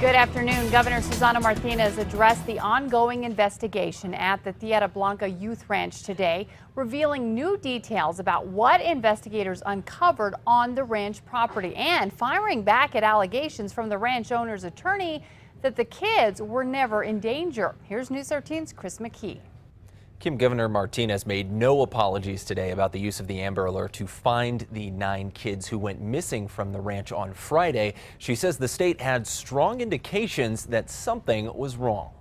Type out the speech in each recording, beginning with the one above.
Good afternoon. Governor Susana Martinez addressed the ongoing investigation at the Tierra Blanca Youth Ranch today, revealing new details about what investigators uncovered on the ranch property and firing back at allegations from the ranch owner's attorney that the kids were never in danger. Here's News 13's Chris McKee. Kim, Governor Martinez made no apologies today about the use of the Amber Alert to find the 9 kids who went missing from the ranch on Friday. She says the state had strong indications that something was wrong.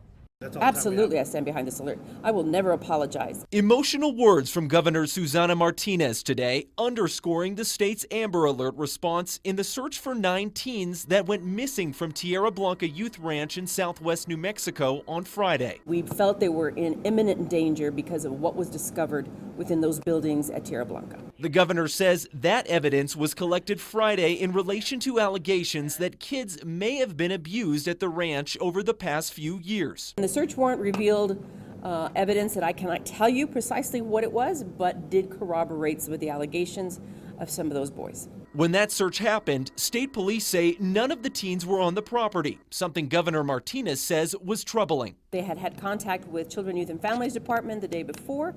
Absolutely, I stand behind this alert. I will never apologize. Emotional words from Governor Susana Martinez today, underscoring the state's Amber Alert response in the search for 9 teens that went missing from Tierra Blanca Youth Ranch in southwest New Mexico on Friday. We felt they were in imminent danger because of what was discovered within those buildings at Tierra Blanca. The governor says that evidence was collected Friday in relation to allegations that kids may have been abused at the ranch over the past few years. The search warrant revealed evidence that I cannot tell you precisely what it was, but did corroborate some of the allegations of some of those boys. When that search happened, state police say none of the teens were on the property, something Governor Martinez says was troubling. They had had contact with Children, Youth and Families Department the day before,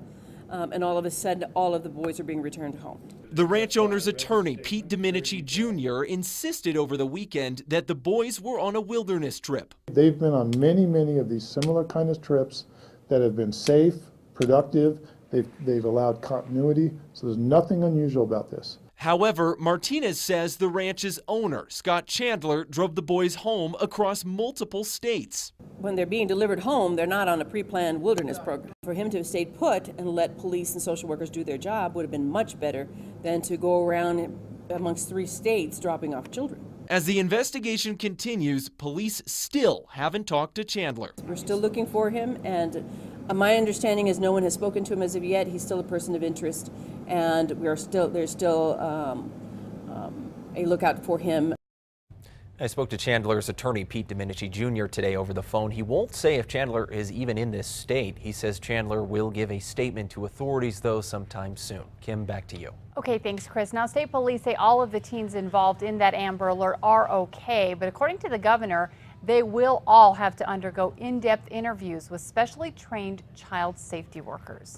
and all of a sudden, all of the boys are being returned home. The ranch owner's attorney, Pete Domenici Jr., insisted over the weekend that the boys were on a wilderness trip. They've been on many of these similar kind of trips that have been safe, productive. They've allowed continuity, so there's nothing unusual about this. However, Martinez says the ranch's owner, Scott Chandler, drove the boys home across multiple states. When they're being delivered home, they're not on a pre-planned wilderness program. For him to have stayed put and let police and social workers do their job would have been much better than to go around amongst 3 states dropping off children. As the investigation continues, police still haven't talked to Chandler. We're still looking for him, and my understanding is no one has spoken to him as of yet. He's still a person of interest, and there's still a lookout for him. I spoke to Chandler's attorney, Pete Domenici Jr., today over the phone. He won't say if Chandler is even in this state. He says Chandler will give a statement to authorities, though, sometime soon. Kim, back to you. Okay, thanks, Chris. Now, state police say all of the teens involved in that Amber Alert are okay, but according to the governor, they will all have to undergo in-depth interviews with specially trained child safety workers.